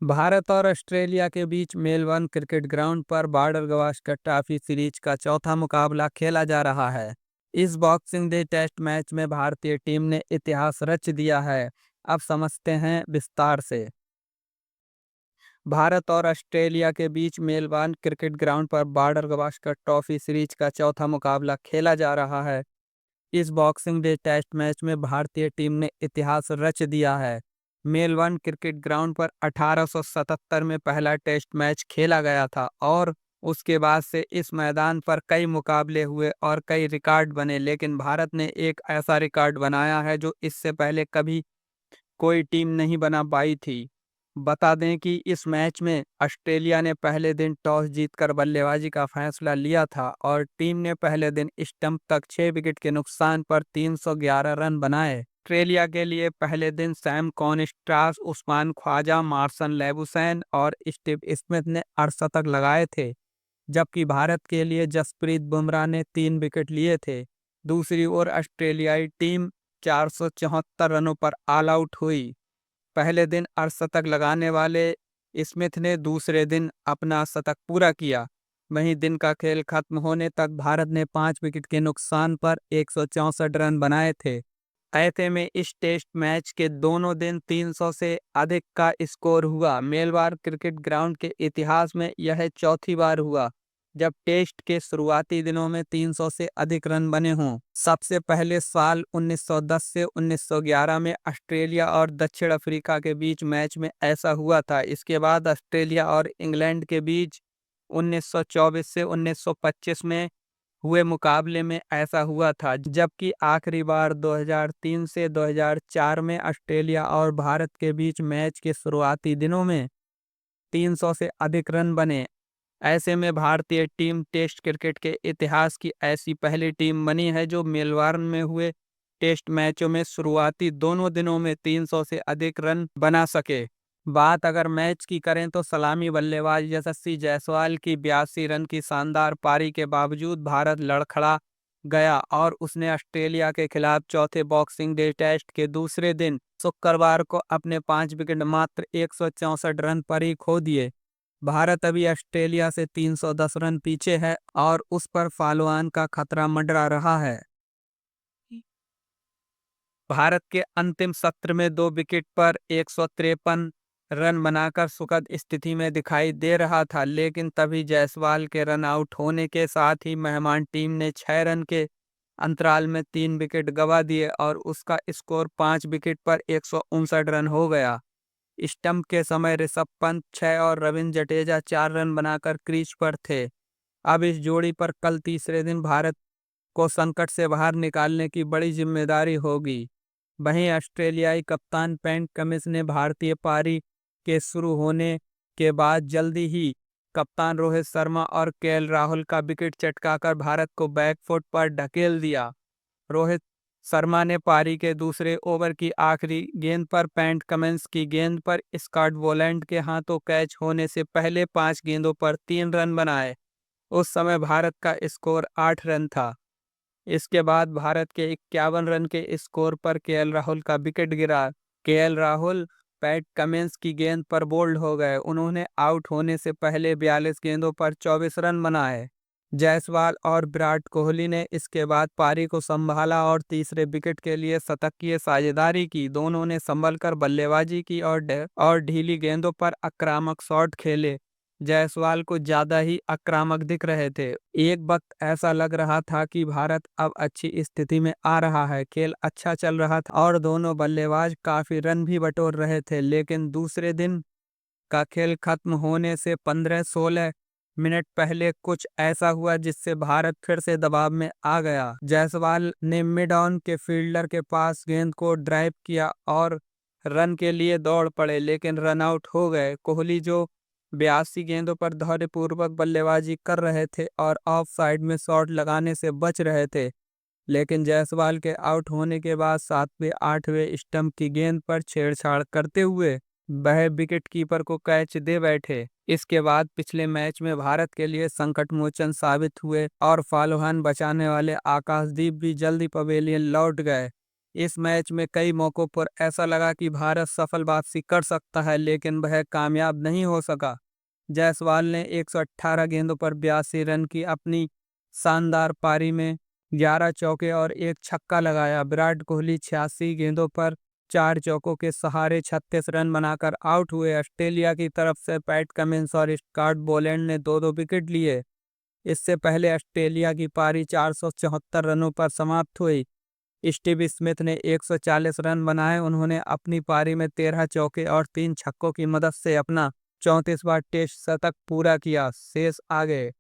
भारत और ऑस्ट्रेलिया के बीच Melbourne cricket ground पर बॉर्डर गावस्कर ट्रॉफी सीरीज का चौथा मुकाबला खेला जा रहा है। इस बॉक्सिंग डे टेस्ट मैच में भारतीय टीम ने इतिहास रच दिया है। अब समझते हैं विस्तार से। भारत और ऑस्ट्रेलिया के बीच मेलबर्न क्रिकेट ग्राउंड पर बॉर्डर गावस्कर ट्रॉफी सीरीज का चौथा मुकाबला खेला जा रहा है। इस बॉक्सिंग डे टेस्ट मैच में भारतीय टीम ने इतिहास रच दिया है। मेलबर्न क्रिकेट ग्राउंड पर 1877 में पहला टेस्ट मैच खेला गया था और उसके बाद से इस मैदान पर कई मुकाबले हुए और कई रिकॉर्ड बने, लेकिन भारत ने एक ऐसा रिकॉर्ड बनाया है जो इससे पहले कभी कोई टीम नहीं बना पाई थी। बता दें कि इस मैच में ऑस्ट्रेलिया ने पहले दिन टॉस जीतकर बल्लेबाजी का फैसला लिया था और टीम ने पहले दिन स्टंप तक 6 विकेट के नुकसान पर 311 रन बनाए। ऑस्ट्रेलिया के लिए पहले दिन सैम कॉर्नस्ट्रास, उस्मान ख्वाजा, मार्शन लेबुशैन और स्टीव स्मिथ ने अर्धशतक लगाए थे, जबकि भारत के लिए जसप्रीत बुमराह ने 3 विकेट लिए थे। दूसरी ओर ऑस्ट्रेलियाई टीम 474 रनों पर ऑल आउट हुई। पहले दिन अर्धशतक लगाने वाले स्मिथ ने दूसरे दिन अपना शतक पूरा किया। वहीं दिन का खेल खत्म होने तक भारत ने 5 विकेट के नुकसान पर 164 रन बनाए थे। ऐसे में इस टेस्ट मैच के दोनों दिन 300 से अधिक का स्कोर हुआ। मेलबर्न क्रिकेट ग्राउंड के इतिहास में यह चौथी बार हुआ जब टेस्ट के शुरुआती दिनों में 300 से अधिक रन बने हों। सबसे पहले साल 1910 से 1911 में ऑस्ट्रेलिया और दक्षिण अफ्रीका के बीच मैच में ऐसा हुआ था। इसके बाद ऑस्ट्रेलिया और इंग्लैंड के बीच 1924 से 1925 में हुए मुकाबले में ऐसा हुआ था, जबकि आखिरी बार 2003 से 2004 में ऑस्ट्रेलिया और भारत के बीच मैच के शुरुआती दिनों में 300 से अधिक रन बने। ऐसे में भारतीय टीम टेस्ट क्रिकेट के इतिहास की ऐसी पहली टीम बनी है जो मेलबर्न में हुए टेस्ट मैचों में शुरुआती दोनों दिनों में 300 से अधिक रन बना सके। बात अगर मैच की करें तो सलामी बल्लेबाज यशस्वी जायसवाल की 82 रन की शानदार पारी के बावजूद भारत लड़खड़ा गया और उसने ऑस्ट्रेलिया के खिलाफ चौथे बॉक्सिंग डे टेस्ट के दूसरे दिन शुक्रवार को अपने 5 विकेट मात्र 164 रन पर ही खो दिए। भारत अभी ऑस्ट्रेलिया से 310 रन पीछे है और उस पर फॉलोऑन का खतरा मंडरा रहा है। भारत के अंतिम सत्र में 2 विकेट पर 153 रन बनाकर सुखद स्थिति में दिखाई दे रहा था, लेकिन तभी जायसवाल के रन आउट होने के साथ ही मेहमान टीम ने 6 रन के अंतराल में 3 विकेट गंवा दिए और उसका स्कोर 5 विकेट पर 159 रन हो गया। स्टंप के समय ऋषभ पंत 6 और रविंद्र जडेजा 4 रन बनाकर क्रीज पर थे। अब इस जोड़ी पर कल तीसरे दिन भारत को संकट से बाहर निकालने की बड़ी जिम्मेदारी होगी। वहीं ऑस्ट्रेलियाई कप्तान पैट कमिंस ने भारतीय पारी के शुरू होने के बाद जल्दी ही कप्तान रोहित शर्मा और केएल राहुल का विकेट चटकाकर भारत को बैकफुट पर ढकेल दिया। रोहित शर्मा ने पारी के दूसरे ओवर की आखिरी गेंद पर पैट कमिंस की गेंद पर स्कॉट बोलैंड के हाथों कैच होने से पहले 5 गेंदों पर 3 रन बनाए। उस समय भारत का स्कोर 8 रन था। इसके बाद भारत के 51 रन के स्कोर पर केएल राहुल का विकेट गिरा। केएल राहुल पैट कमिंस की गेंद पर बोल्ड हो गए। उन्होंने आउट होने से पहले 42 गेंदों पर 24 रन बनाए। जायसवाल और विराट कोहली ने इसके बाद पारी को संभाला और तीसरे विकेट के लिए शतकीय साझेदारी की। दोनों ने संभलकर बल्लेबाजी की और ढीली गेंदों पर आक्रामक शॉट खेले। जायसवाल को ज्यादा ही आक्रामक दिख रहे थे। एक वक्त ऐसा लग रहा था कि भारत अब अच्छी स्थिति में आ रहा है, खेल अच्छा चल रहा था और दोनों बल्लेबाज काफी रन भी बटोर रहे थे, लेकिन दूसरे दिन का खेल खत्म होने से 15-16 मिनट पहले कुछ ऐसा हुआ जिससे भारत फिर से दबाव में आ गया। जायसवाल ने मिड ऑन के फील्डर के पास गेंद को ड्राइव किया और रन के लिए दौड़ पड़े, लेकिन रन आउट हो गए। कोहली जो 82 गेंदों पर धैर्यपूर्वक बल्लेबाजी कर रहे थे और ऑफ साइड में शॉट लगाने से बच रहे थे, लेकिन जायसवाल के आउट होने के बाद 7वें-8वें स्टंप की गेंद पर छेड़छाड़ करते हुए वह विकेट कीपर को कैच दे बैठे। इसके बाद पिछले मैच में भारत के लिए संकट मोचन साबित हुए और फॉलोऑन बचाने वाले आकाशदीप भी जल्दी पवेलियन लौट गए। इस मैच में कई मौकों पर ऐसा लगा कि भारत सफल वापसी कर सकता है, लेकिन वह कामयाब नहीं हो सका। जायसवाल ने 118 गेंदों पर 82 रन की अपनी शानदार पारी में 11 चौके और एक छक्का लगाया। विराट कोहली 86 गेंदों पर 4 चौकों के सहारे 36 रन बनाकर आउट हुए। ऑस्ट्रेलिया की तरफ से पैट कमिंस और स्कॉट बोलैंड ने 2-2 विकेट लिए। इससे पहले ऑस्ट्रेलिया की पारी 474 रनों पर समाप्त हुई। स्टीव स्मिथ ने 140 रन बनाए। उन्होंने अपनी पारी में 13 चौके और 3 छक्कों की मदद से अपना 34वां टेस्ट शतक पूरा किया। शेष आगे।